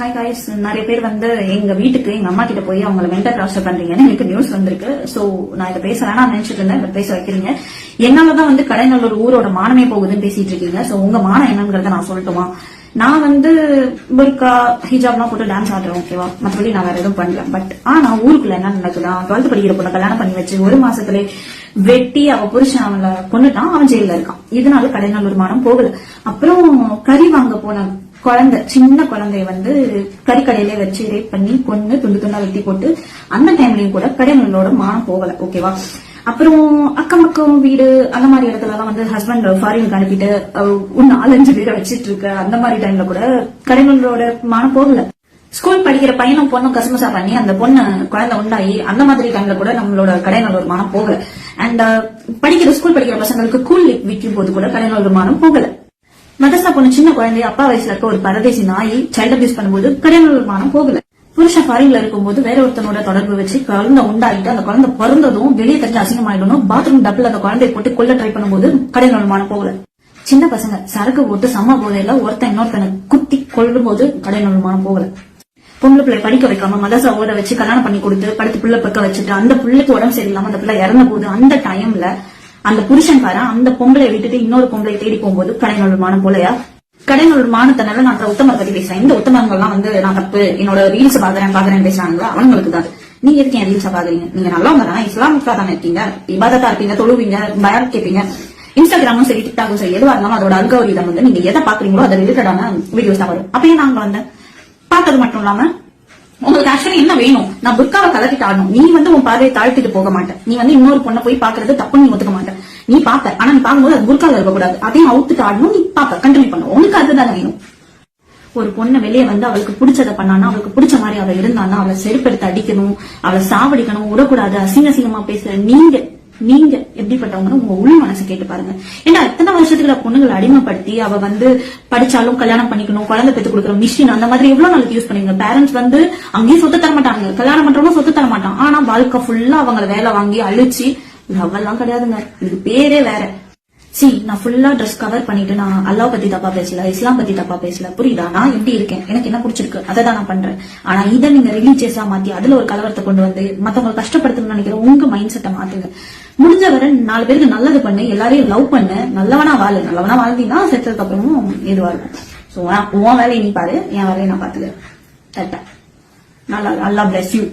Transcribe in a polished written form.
Hi guys, நிறைய பேர் எங்க வீட்டுக்கு எங்க அம்மா கிட்ட போய் அவங்களை மென்டல் டார்ச்சர் பண்றீங்கன்னு எனக்கு நியூஸ் வந்திருக்கு. சோ நான் இதை பேசலாம் நினைச்சிட்டு இருந்தேன், பட் பேச வைக்கிறீங்க. என்னாலதான் கடைநல்லூர் ஊரோட மானமே போகுதுன்னு பேசிட்டு இருக்கீங்க. சோ உங்க மானம் என்னங்கறத நான் சொல்லட்டுமா? நான் புர்கா ஹிஜாப்லாம் போட்டு டான்ஸ் ஆடுறேன், ஓகேவா? மற்றபடி நான் வேற எதுவும் பண்ணல. பட் ஆனா ஊருக்குள்ள என்ன நடக்குதா, 12th படிக்கிற பொண்ணை கல்யாணம் பண்ணி வச்சு 1 மாசத்துல வெட்டி அவ புருஷன் அவளை கொண்டுட்டான், அவன் ஜெயில இருக்கான். இதனால கடைநல்லூர் மானம் போகல. அப்புறம் கறி வாங்க போன குழந்தை, சின்ன குழந்தைய கறிக்கடையிலே வச்சு ரேப் பண்ணி கொண்டு துண்டு துண்டா வெட்டி போட்டு அந்த டைம்லயும் கூட கடைநல்லூரோட மானம் போகல, ஓகேவா? அப்புறம் அக்கம் பக்கம் வீடு அந்த மாதிரி இடத்துல எல்லாம் ஹஸ்பண்ட் ஃபாரினுக்கு அனுப்பிட்டு 4-5 பேரை வச்சிட்டு இருக்க அந்த மாதிரி டைம்ல கூட கடைநல்லூரோட மானம் போகல. ஸ்கூல் படிக்கிற பையனும் பொண்ணும் கசமசா பண்ணி அந்த பொண்ணு குழந்தை உண்டாயி அந்த மாதிரி டைம்ல கூட நம்மளோட கடைநல்லூர் மானம் போகல. அண்ட் ஸ்கூல் படிக்கிற பசங்களுக்கு கூல் விற்கும் போது கூட கடைநல்லூர் மானம் போகல. மதரசா பொண்ணு சின்ன குழந்தைய அப்பா வயசுல இருக்க ஒரு பரதேசி நாய் சைல்ட் அபியூஸ் பண்ணும்போது கடைநல்லூர் மானம் போகல. புருஷன் ஃபாரின்ல இருக்கும்போது வேற ஒருத்தனோட தொடர்பு வச்சு குழந்தை உண்டாயிட்டு அந்த குழந்தை பிறந்ததும் வெளியே தெரிஞ்சு அசிங்கமாயிடணும், பாத்ரூம் டப்புல அந்த குழந்தைய போட்டு கொல்ல ட்ரை பண்ணும்போது கடைநல்லூர் மானம் போகல. சின்ன பசங்க சரக்கு போட்டு சம போதையில ஒருத்தன் இன்னொருத்தனை குத்தி கொள்ளும் போது கடைநல்லூர் மானம் போகல. பொண்ணு பிள்ளை படிக்க வைக்காம மதரசா ஓட வச்சு கல்யாணம் பண்ணி கொடுத்து படுத்து பிள்ளை பக்க வச்சுட்டு அந்த பிள்ளைக்கு உடம்பு சரியில்லாம அந்த பிள்ளை இறந்த போது அந்த டைம்ல அந்த புருஷன்காரன் அந்த பொம்பளை விட்டுட்டு இன்னொரு பொம்பளை தேடி போகும்போது கடைநல்லூர் மானம் போலையா? கடைநல்லூர் மானத்தினால நான் உத்தமர் பத்தி பேசுறேன். இந்த உத்தமர்கள்லாம் நான் தப்பு, என்னோட ரீல்ஸ் பாக்குறேன் பேசுறாங்களா அவங்களுக்கு தான். நீங்க எதுக்கு என் ரீல்ஸ் பாக்குறீங்க? நீங்க நல்லவங்க தானே, இஸ்லாமிக்கா தானே இருக்கீங்க, இபாதத்தா இருப்பீங்க, தொழுவீங்க, பயர் கேட்பீங்க. இன்ஸ்டாகிராமும் சரி, டிக்டாக்கும் சரி, எதுவா இருந்தாலும் அதோட அல்காரிதம் நீங்க எதை பாக்குறீங்களோ அதை ரிலேட்டடான வீடியோஸ் தான் வரும். அப்பயே நாங்க பார்த்தது மட்டும் இல்லாம உங்களுக்கு ஆக்சுவலி என்ன வேணும்? நான் புர்காவை கலட்டிட்டு ஆடணும், நீ உன் பார்வையை தாழ்த்திட்டு போக மாட்டேன், நீ இன்னொரு பொண்ணை போய் பாக்குறது தப்புன்னு நீ ஒத்துக்க மாட்டேன். நீ பாப்ப, ஆனா நீ பாக்கும்போது அது புர்கால இருக்கக்கூடாது, அதையும் அவுத்துட்டு ஆடணும். நீ பாப்ப, கண்டினியூ பண்ணணும். உங்களுக்கு அதுதானே வேணும். ஒரு பொண்ணை வெளியே அவளுக்கு பிடிச்சதை பண்ணானா, அவளுக்கு பிடிச்ச மாதிரி அவ இருந்தானா, அவளை செருப்பெடுத்து அடிக்கணும், அவளை சாவடிக்கணும், விடக்கூடாது. அசிங்கமா பேசுற நீங்க எப்படிப்பட்டவங்கன்னு உங்க உள் மனசு கேட்டு பாருங்க. ஏன்னா எத்தனை வருஷத்துக்கு பொண்ணுங்களை அடிமைப்படுத்தி அவ படிச்சாலும் கல்யாணம் பண்ணிக்கணும், குழந்தை பெற்று கொடுக்குற மிஷின் அந்த மாதிரி எவ்வளவு நாளைக்கு யூஸ் பண்ணீங்க. பேரண்ட்ஸ் அங்கேயும் சொத்து தர மாட்டாங்க, கல்யாணம் பண்றவங்க சொத்து தர மாட்டான். ஆனா வாழ்க்கை ஃபுல்லா அவங்களை வேலை வாங்கி அழிச்சு லவ் எல்லாம் கிடையாதுங்க, இதுக்கு பேரே வேற. நான் ஃபுல்லா ட்ரெஸ் கவர் பண்ணிட்டு நான் அல்லாஹ் பத்தி தப்பா பேசல, இஸ்லாம் பத்தி தப்பா பேசல, புரியுதா? நான் எப்படி இருக்கேன், எனக்கு என்ன பிடிச்சிருக்கு அதை தான் நான் பண்றேன். ஆனா இதை நீங்க ரிலீஜியஸா மாத்தி அதுல ஒரு கலவரத்தை கொண்டு மத்தவங்களை கஷ்டப்படுத்தணும்னு நினைக்கிற உங்க மைண்ட் செட்டை மாத்துங்க. முடிஞ்ச வரை 4 பேருக்கு நல்லது பண்ணு, எல்லாரையும் லவ் பண்ணு, நல்லவனா வாழ்ந்தீங்கன்னா செத்ததுக்கு அப்புறமும் இதுவா இருக்கும். சோ உன் வேலையை நீ பாரு, என் வேலையை நான் பாத்துக்கிறேன். அல்லாஹ் பிளஸ் யூ.